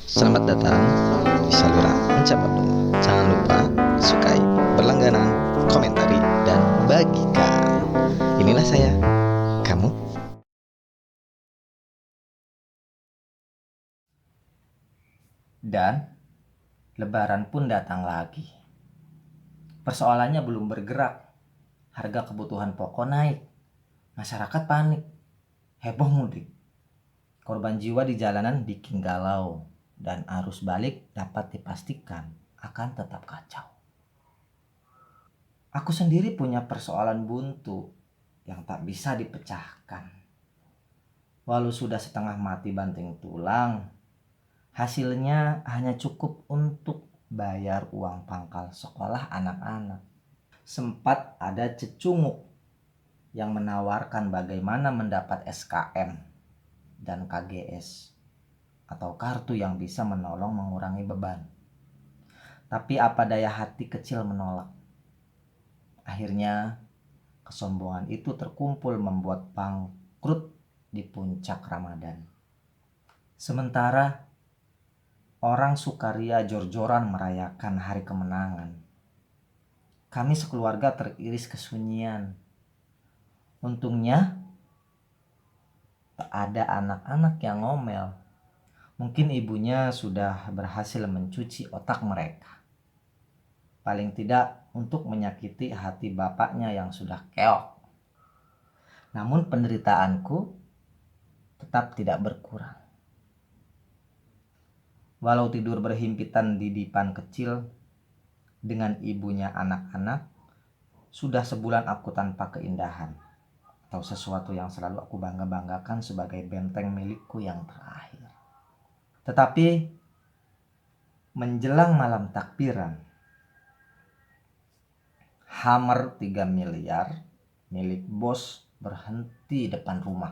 Selamat datang di saluran Pencapa Penuh. Jangan lupa sukai, berlangganan, komentari, dan bagikan. Inilah saya, kamu. Dan Lebaran pun datang lagi. Persoalannya belum bergerak. Harga kebutuhan pokok naik. Masyarakat panik. Heboh mudik. Korban jiwa di jalanan bikin galau. Dan arus balik dapat dipastikan akan tetap kacau. Aku sendiri punya persoalan buntu yang tak bisa dipecahkan. Walau sudah setengah mati banting tulang, hasilnya hanya cukup untuk bayar uang pangkal sekolah anak-anak. Sempat ada cecunguk yang menawarkan bagaimana mendapat SKM dan KGS atau kartu yang bisa menolong mengurangi beban. Tapi apa daya hati kecil menolak. Akhirnya kesombongan itu terkumpul membuat bangkrut di puncak Ramadan. Sementara orang sukaria jor-joran merayakan hari kemenangan, kami sekeluarga teriris kesunyian. Untungnya tak ada anak-anak yang ngomel. Mungkin ibunya sudah berhasil mencuci otak mereka. Paling tidak untuk menyakiti hati bapaknya yang sudah keok. Namun penderitaanku tetap tidak berkurang. Walau tidur berhimpitan di dipan kecil dengan ibunya anak-anak, sudah sebulan aku tanpa keindahan atau sesuatu yang selalu aku bangga-banggakan sebagai benteng milikku yang terakhir. Tetapi menjelang malam takbiran, Hammer 3 miliar milik bos berhenti depan rumah.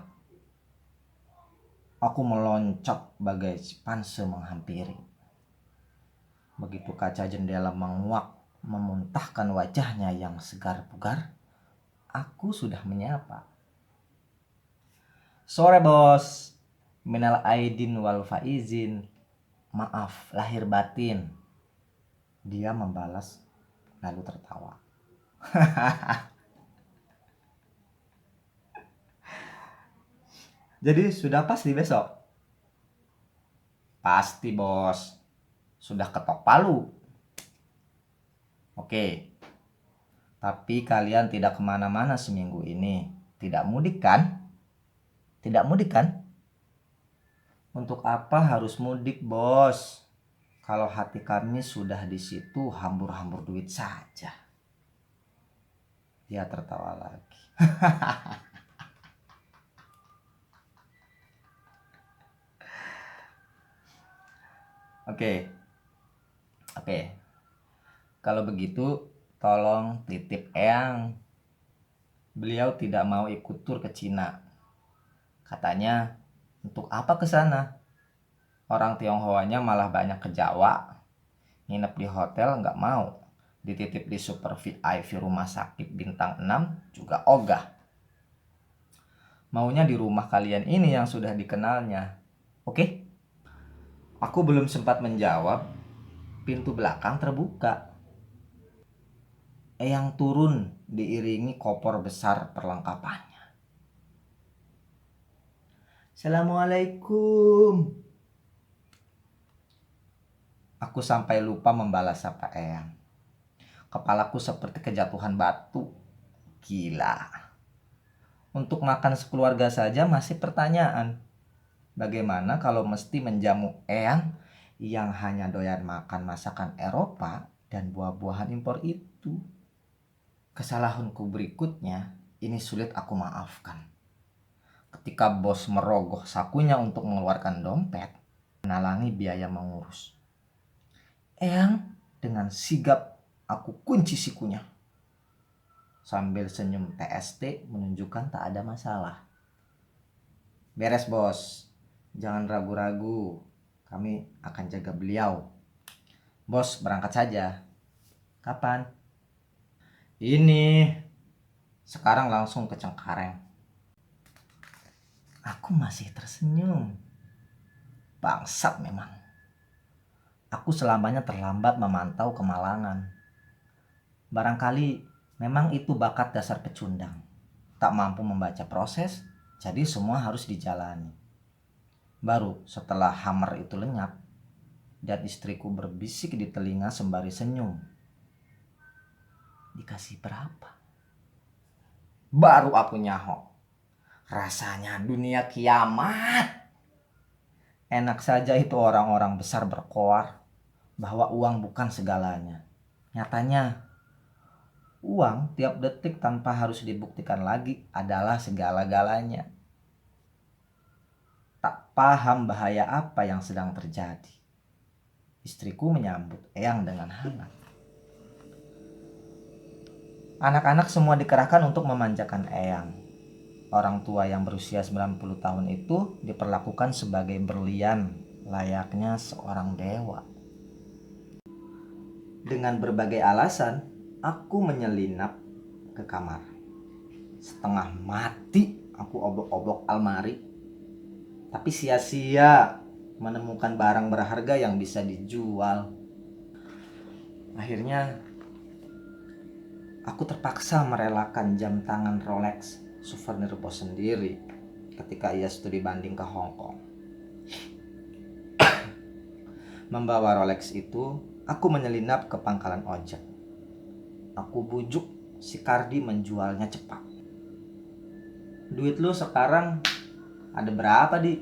Aku meloncat bagai chimpanse menghampiri. Begitu kaca jendela menguak memuntahkan wajahnya yang segar bugar, aku sudah menyapa. Sore bos, minal aidin wal faizin, maaf lahir batin. Dia membalas lalu tertawa. Jadi sudah pasti besok? Pasti bos, sudah ketok palu. Oke, tapi kalian tidak kemana-mana seminggu ini. Tidak mudik kan? Tidak mudik kan? Untuk apa harus mudik bos? Kalau hati kami sudah di situ hambur-hambur duit saja. Dia tertawa lagi. Oke, oke. Kalau begitu, tolong titip Eyang. Beliau tidak mau ikut tur ke Cina. Katanya, untuk apa ke sana? Orang Tionghoanya malah banyak ke Jawa. Nginep di hotel nggak mau. Dititip di super VIP rumah sakit bintang 6 juga ogah. Maunya di rumah kalian ini yang sudah dikenalnya. Oke? Aku belum sempat menjawab. Pintu belakang terbuka. Eyang turun diiringi kopor besar perlengkapannya. Assalamualaikum. Aku sampai lupa membalas sapa Eyang. Kepalaku seperti kejatuhan batu. Gila. Untuk makan sekeluarga saja masih pertanyaan. Bagaimana kalau mesti menjamu Eyang yang hanya doyan makan masakan Eropa dan buah-buahan impor itu? Kesalahanku berikutnya, ini sulit aku maafkan. Ketika bos merogoh sakunya untuk mengeluarkan dompet, menalangi biaya mengurus. Eyang dengan sigap aku kunci sikunya. Sambil senyum TST menunjukkan tak ada masalah. Beres bos, jangan ragu-ragu, kami akan jaga beliau. Bos berangkat saja. Kapan? Ini, sekarang langsung ke Cengkareng. Aku masih tersenyum. Bangsat memang. aku selamanya terlambat memantau kemalangan. Barangkali memang itu bakat dasar pecundang. Tak mampu membaca proses, jadi semua harus dijalani. Baru setelah hammer itu lenyap, dan istriku berbisik di telinga sembari senyum. Dikasih berapa? Baru aku nyaho. Rasanya dunia kiamat. Enak saja itu orang-orang besar berkoar bahwa uang bukan segalanya. Nyatanya, uang tiap detik tanpa harus dibuktikan lagi adalah segala-galanya. Tak paham bahaya apa yang sedang terjadi. Istriku menyambut Eyang dengan hangat. Anak-anak semua dikerahkan untuk memanjakan Eyang. Orang tua yang berusia 90 tahun itu diperlakukan sebagai berlian, layaknya seorang dewa. Dengan berbagai alasan, aku menyelinap ke kamar. Setengah mati aku obok-obok almari. Tapi sia-sia menemukan barang berharga yang bisa dijual. Akhirnya, aku terpaksa merelakan jam tangan Rolex souvenir bos sendiri ketika ia studi banding ke Hong Kong. Membawa Rolex itu, aku menyelinap ke pangkalan ojek. Aku bujuk si Kardi menjualnya cepat. Duit lu sekarang ada berapa, Di?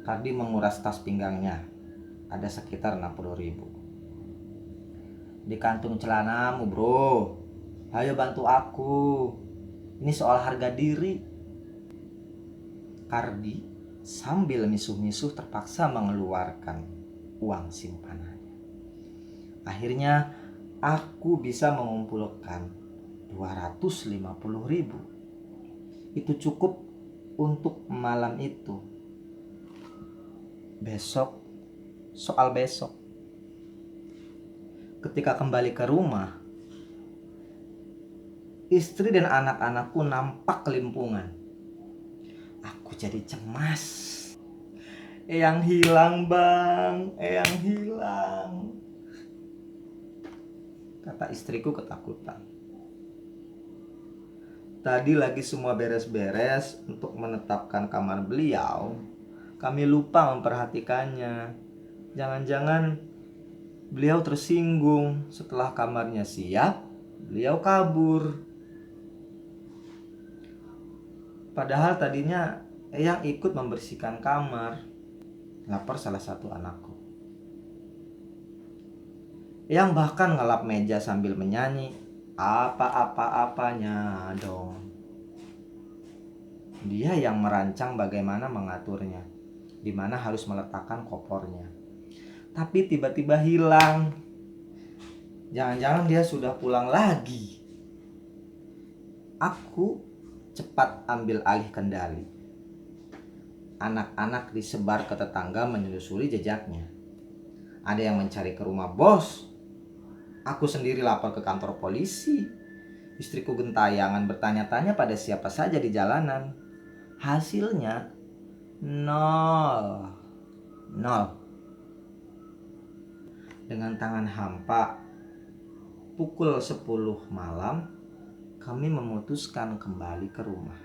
Kardi menguras tas pinggangnya. Ada sekitar 60.000. Di kantung celanamu, bro. Ayo bantu aku. Ini soal harga diri. Kardi sambil misuh-misuh terpaksa mengeluarkan uang simpanannya. Akhirnya aku bisa mengumpulkan 250.000. Itu cukup untuk malam itu. Besok, soal besok. Ketika kembali ke rumah, istri dan anak-anakku nampak kelimpungan. Aku jadi cemas. Eyang hilang, Bang. Eyang hilang, kata istriku ketakutan. Tadi lagi semua beres-beres untuk menetapkan kamar beliau, kami lupa memperhatikannya. Jangan-jangan beliau tersinggung. Setelah kamarnya siap, beliau kabur. Padahal tadinya Eyang ikut membersihkan kamar. Lapar salah satu anakku. Eyang bahkan ngelap meja sambil menyanyi. Apa-apa-apanya dong. Dia yang merancang bagaimana mengaturnya, di mana harus meletakkan kopornya. Tapi tiba-tiba hilang. Jangan-jangan dia sudah pulang lagi. Aku cepat ambil alih kendali. Anak-anak disebar ke tetangga menelusuri jejaknya. Ada yang mencari ke rumah bos. Aku sendiri lapor ke kantor polisi. Istriku gentayangan bertanya-tanya pada siapa saja di jalanan. Hasilnya nol. Dengan tangan hampa, pukul 10 malam, kami memutuskan kembali ke rumah.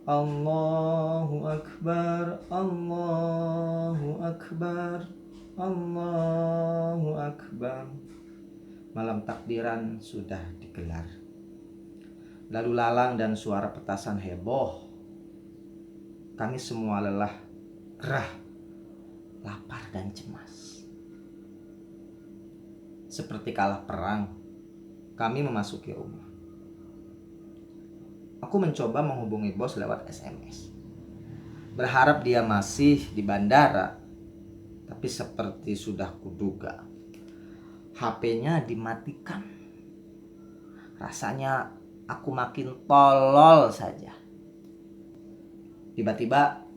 Allahu Akbar, Allahu Akbar, Allahu Akbar. Malam takbiran sudah digelar. Lalu lalang dan suara petasan heboh. Kami semua lelah, gerah, lapar dan cemas. Seperti kalah perang, kami memasuki rumah. Aku mencoba menghubungi bos lewat SMS. Berharap dia masih di bandara. Tapi seperti sudah kuduga, HP-nya dimatikan. Rasanya aku makin tolol saja. Tiba-tiba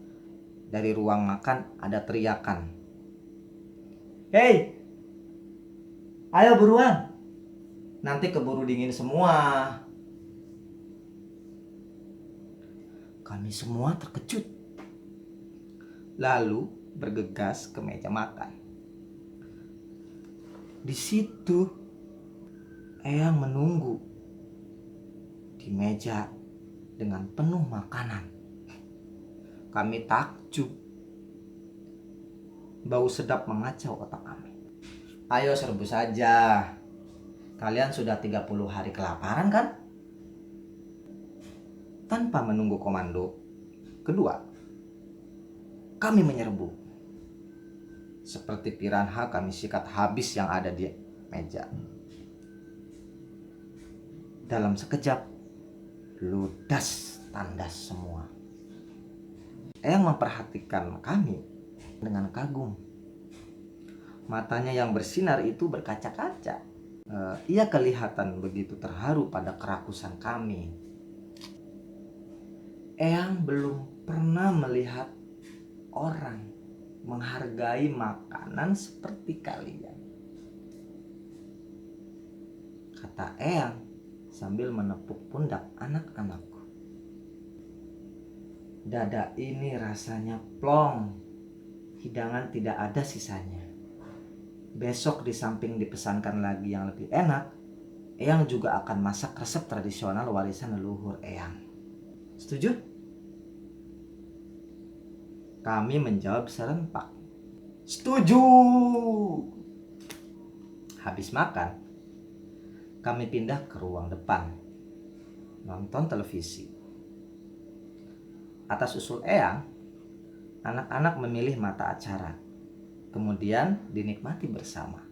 dari ruang makan ada teriakan. Hei, ayo buruan. Nanti keburu dingin semua. Kami semua terkejut. Lalu bergegas ke meja makan. Di situ Eyang menunggu di meja dengan penuh makanan. Kami takjub. Bau sedap mengacau otak kami. Ayo serbu saja. Kalian sudah 30 hari kelaparan kan? Tanpa menunggu komando kedua, kami menyerbu. Seperti piranha kami sikat habis yang ada di meja. Dalam sekejap, ludas tandas semua. Eyang memperhatikan kami dengan kagum. Matanya yang bersinar itu berkaca-kaca. Ia kelihatan begitu terharu pada kerakusan kami. Eyang belum pernah melihat orang menghargai makanan seperti kalian, kata Eyang sambil menepuk pundak anak-anakku. Dada ini rasanya plong, hidangan tidak ada sisanya. Besok di samping dipesankan lagi yang lebih enak, Eyang juga akan masak resep tradisional warisan leluhur Eyang. Setuju? Kami menjawab serempak. Setuju! Habis makan, kami pindah ke ruang depan, nonton televisi. Atas usul Eyang, anak-anak memilih mata acara, kemudian dinikmati bersama.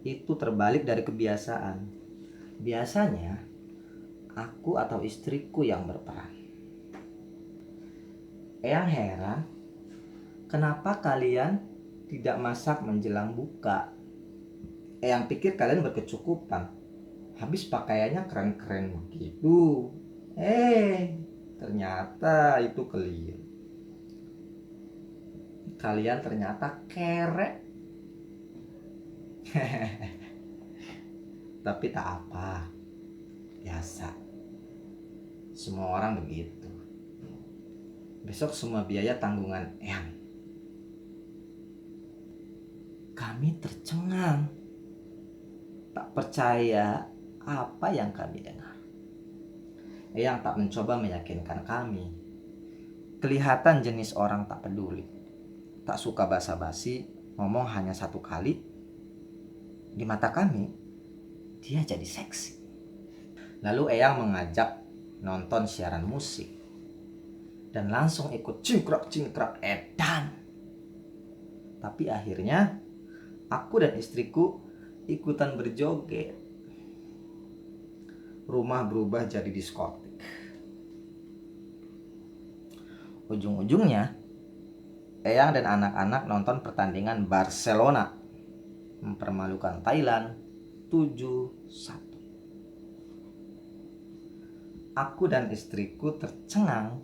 Itu terbalik dari kebiasaan. Biasanya, aku atau istriku yang berperan. Eyang heran, kenapa kalian tidak masak menjelang buka? Eyang pikir kalian berkecukupan. Habis pakaiannya keren-keren begitu. Ternyata itu keliru. Kalian ternyata kerek. Tapi tak apa. Biasa. Semua orang begitu. Besok semua biaya tanggungan Eyang. Kami tercengang. Tak percaya apa yang kami dengar. Eyang tak mencoba meyakinkan kami. Kelihatan jenis orang tak peduli. Tak suka basa-basi, ngomong hanya satu kali. Di mata kami, dia jadi seksi. Lalu Eyang mengajak nonton siaran musik. Dan langsung ikut cingkrak-cingkrak edan. Tapi akhirnya, aku dan istriku ikutan berjoget. Rumah berubah jadi diskotik. Ujung-ujungnya, Eyang dan anak-anak nonton pertandingan Barcelona mempermalukan Thailand 7-1. Aku dan istriku tercengang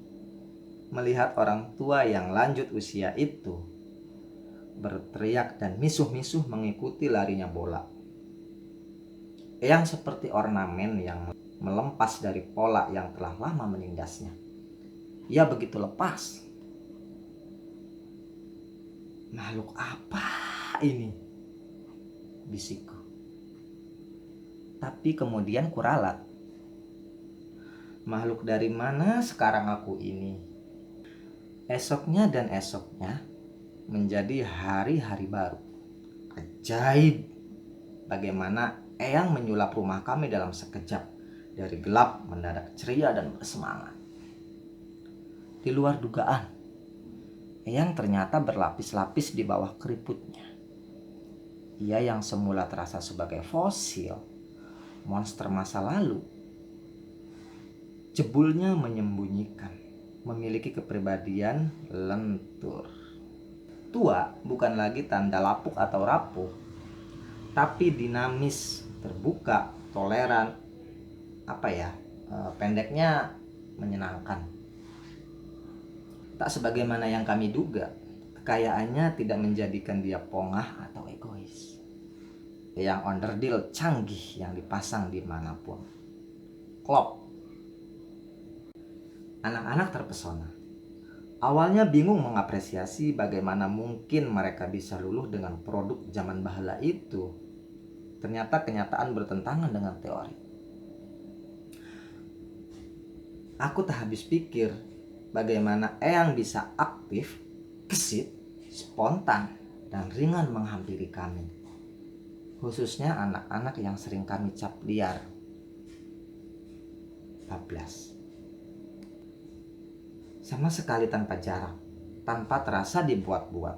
melihat orang tua yang lanjut usia itu berteriak dan misuh-misuh mengikuti larinya bola. Eyang seperti ornamen yang melempas dari pola yang telah lama menindasnya. Ia begitu lepas. Makhluk apa ini? Bisikku. Tapi kemudian kuralat. Makhluk dari mana sekarang aku ini? Esoknya dan esoknya menjadi hari-hari baru. Ajaib. Bagaimana Eyang menyulap rumah kami dalam sekejap. Dari gelap mendadak ceria dan bersemangat. Di luar dugaan, Eyang ternyata berlapis-lapis di bawah keriputnya. Ia yang semula terasa sebagai fosil, monster masa lalu, jebulnya menyembunyikan, memiliki kepribadian lentur. Tua bukan lagi tanda lapuk atau rapuh, tapi dinamis, terbuka, toleran, pendeknya menyenangkan. Tak sebagaimana yang kami duga, kekayaannya tidak menjadikan dia pongah atau egois. Yang onderdil canggih yang dipasang dimanapun. Klop. Anak-anak terpesona. Awalnya bingung mengapresiasi bagaimana mungkin mereka bisa luluh dengan produk zaman bahala itu. Ternyata kenyataan bertentangan dengan teori. Aku tak habis pikir bagaimana Eyang bisa aktif, gesit, spontan, dan ringan menghampiri kami. Khususnya anak-anak yang sering kami cap liar. Bablas. Sama sekali tanpa jarak, tanpa terasa dibuat-buat.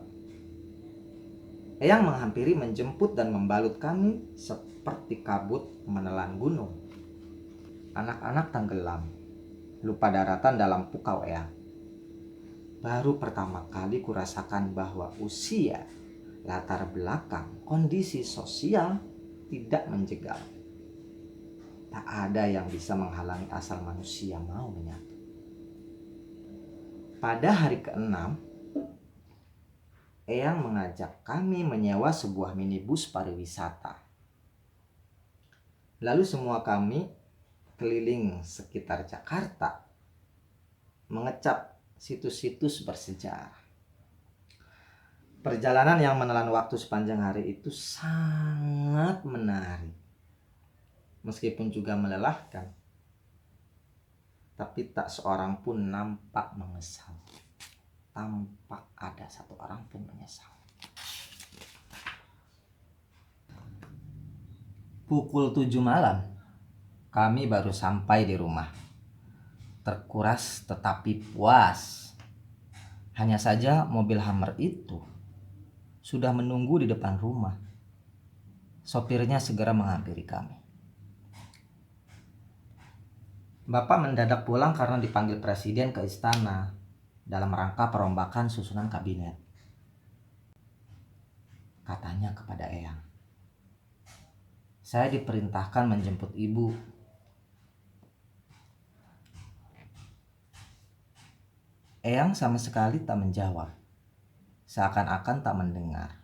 Eyang menghampiri, menjemput dan membalut kami seperti kabut menelan gunung. Anak-anak tenggelam, lupa daratan dalam pukau Eyang. Baru pertama kali kurasakan bahwa usia, latar belakang, kondisi sosial tidak menjegal. Tak ada yang bisa menghalangi asal manusia mau menyatu. Pada hari ke-6, Eyang mengajak kami menyewa sebuah minibus pariwisata. Lalu semua kami keliling sekitar Jakarta, mengecap situs-situs bersejarah. Perjalanan yang menelan waktu sepanjang hari itu sangat menarik. Meskipun juga melelahkan, tapi tak seorang pun nampak menyesal. Tampak ada satu orang pun menyesal. Pukul 7 malam, kami baru sampai di rumah. Terkuras tetapi puas. Hanya saja mobil Hummer itu sudah menunggu di depan rumah. Sopirnya segera menghampiri kami. Bapak mendadak pulang karena dipanggil presiden ke istana dalam rangka perombakan susunan kabinet. Katanya kepada Eyang, saya diperintahkan menjemput ibu. Eyang sama sekali tak menjawab, seakan-akan tak mendengar.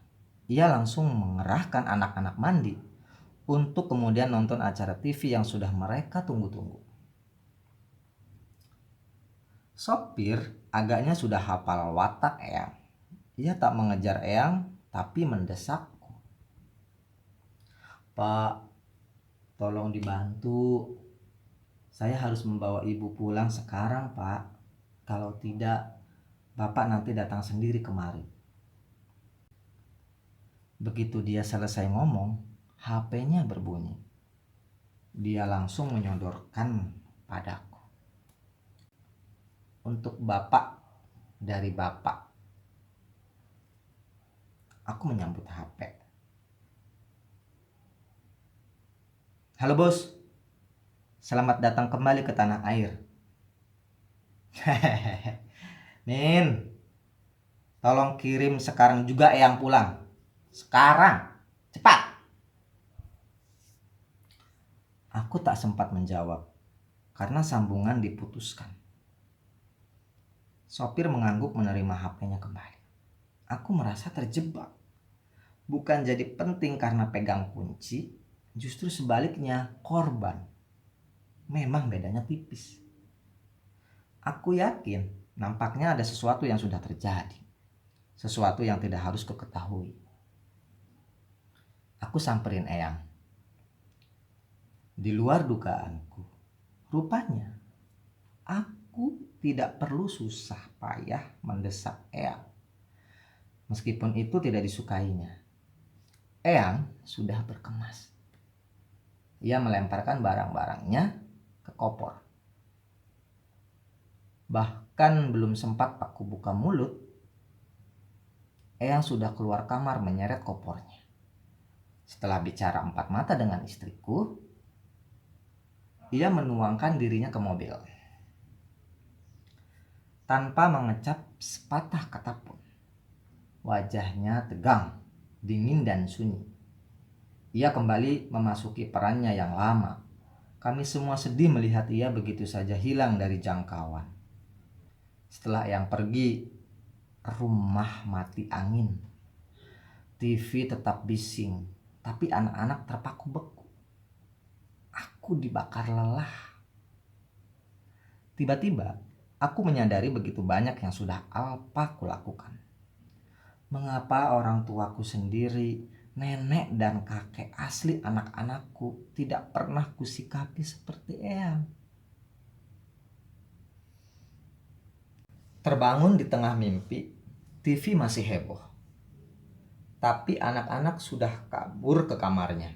Ia langsung mengerahkan anak-anak mandi untuk kemudian nonton acara TV yang sudah mereka tunggu-tunggu. Sopir agaknya sudah hafal watak Eyang. Ia tak mengejar Eyang, tapi mendesakku. Pak, tolong dibantu. Saya harus membawa ibu pulang sekarang, Pak. Kalau tidak, Bapak nanti datang sendiri kemari. Begitu dia selesai ngomong, HP-nya berbunyi. Dia langsung menyodorkan padaku. Untuk Bapak, dari Bapak. Aku menyambut HP. Halo bos, selamat datang kembali ke tanah air. Nin, tolong kirim sekarang juga Eyang pulang. Sekarang, cepat. Aku tak sempat menjawab karena sambungan diputuskan. Sopir mengangguk menerima HP-nya kembali. Aku merasa terjebak. Bukan jadi penting karena pegang kunci, justru sebaliknya korban. Memang bedanya tipis. Aku yakin nampaknya ada sesuatu yang sudah terjadi. Sesuatu yang tidak harus kuketahui. Aku samperin Eyang. Di luar dugaanku, rupanya aku tidak perlu susah payah mendesak Eyang. Meskipun itu tidak disukainya. Eyang sudah berkemas. Ia melemparkan barang-barangnya ke koper. Bahkan belum sempat aku buka mulut, Eyang sudah keluar kamar menyeret kopernya. Setelah bicara empat mata dengan istriku, ia menuangkan dirinya ke mobil. Tanpa mengecap sepatah kata pun. Wajahnya tegang, dingin dan sunyi. Ia kembali memasuki perannya yang lama. Kami semua sedih melihat ia begitu saja hilang dari jangkauan. Setelah yang pergi, rumah mati angin. TV tetap bising, tapi anak-anak terpaku beku. Aku dibakar lelah. Tiba-tiba Aku menyadari begitu banyak yang sudah apa kulakukan. Mengapa orang tuaku sendiri, nenek dan kakek asli anak-anakku tidak pernah kusikapi seperti Eyang? Terbangun di tengah mimpi, TV masih heboh. Tapi anak-anak sudah kabur ke kamarnya.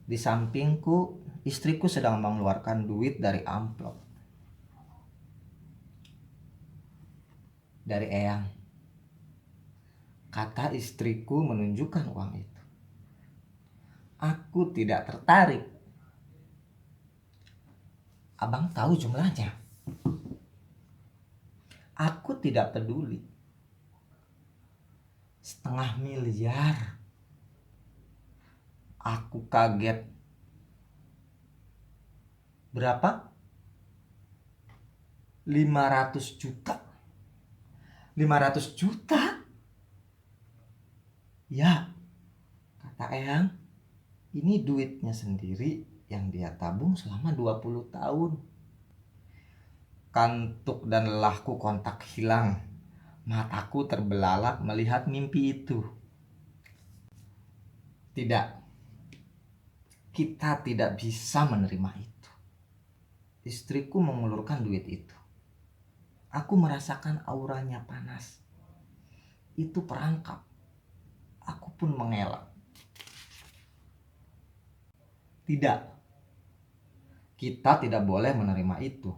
Di sampingku, istriku sedang mengeluarkan duit dari amplop. Dari Eyang. Kata istriku menunjukkan uang itu. Aku tidak tertarik. Abang tahu jumlahnya. Aku tidak peduli. 500 miliar. Aku kaget. Berapa? 500 juta. 500 juta? Ya, kata Eyang, ini duitnya sendiri yang dia tabung selama 20 tahun. Kantuk dan lelahku kontak hilang. Mataku terbelalak melihat mimpi itu. Tidak, kita tidak bisa menerima itu. Istriku mengulurkan duit itu. Aku merasakan auranya panas. Itu perangkap. Aku pun mengelak. Tidak, kita tidak boleh menerima itu.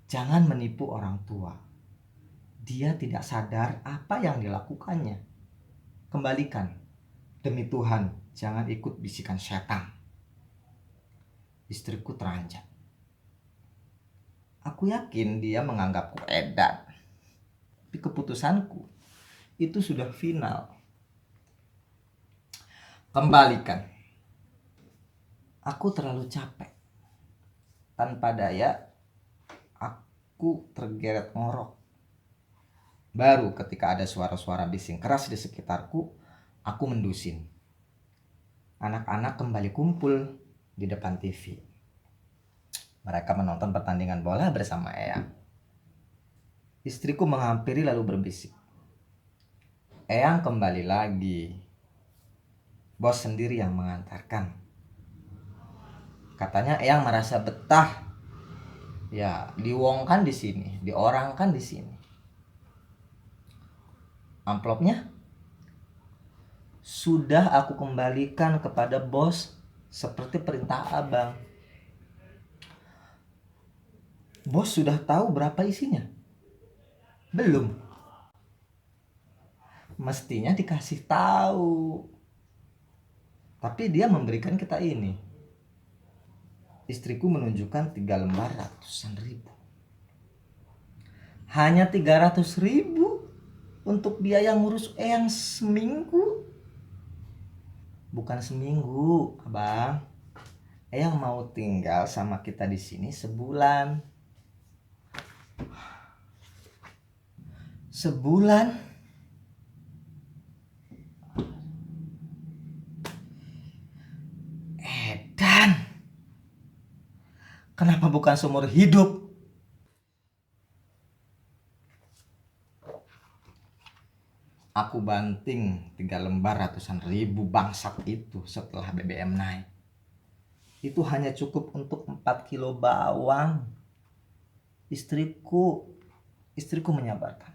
Jangan menipu orang tua. Dia tidak sadar apa yang dilakukannya. Kembalikan. Demi Tuhan, jangan ikut bisikan setan. Istriku teranjak. Aku yakin dia menganggapku edan. Tapi keputusanku itu sudah final. Kembalikan. Aku terlalu capek. Tanpa daya, aku tergeret ngorok. Baru ketika ada suara-suara bising keras di sekitarku, aku mendusin. Anak-anak kembali kumpul di depan TV. Mereka menonton pertandingan bola bersama Eyang. Istriku menghampiri lalu berbisik. Eyang kembali lagi. Bos sendiri yang mengantarkan. Katanya Eyang merasa betah. Ya, diwongkan di sini, diorangkan di sini. Amplopnya sudah aku kembalikan kepada bos seperti perintah abang. Bos sudah tahu berapa isinya? Belum. Mestinya dikasih tahu. Tapi dia memberikan kita ini. Istriku menunjukkan 3 lembar ratusan ribu. Hanya 300 ribu untuk biaya ngurus Eyang seminggu. Bukan seminggu, abang. Eyang mau tinggal sama kita di sini sebulan. Sebulan? Edan. Kenapa bukan seumur hidup? Aku banting 3 lembar ratusan ribu bangsat itu setelah BBM naik. Itu hanya cukup untuk 4 kilo bawang. Istriku menyabarkan.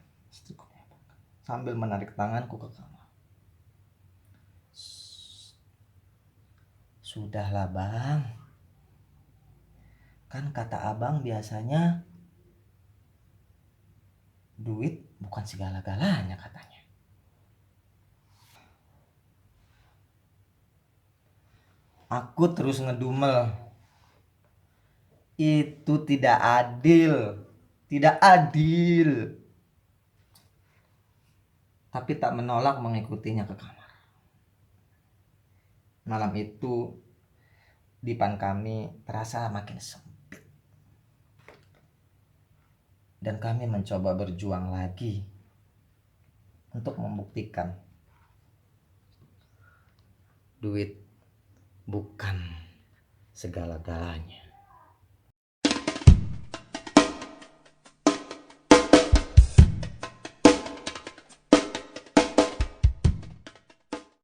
Sambil menarik tanganku ke kamar. Sudahlah bang. Kan kata abang biasanya duit bukan segala-galanya katanya. Aku terus ngedumel. Itu tidak adil. Tidak adil. Tapi tak menolak mengikutinya ke kamar. Malam itu dipan kami terasa makin sempit. Dan kami mencoba berjuang lagi untuk membuktikan duit bukan segala-galanya.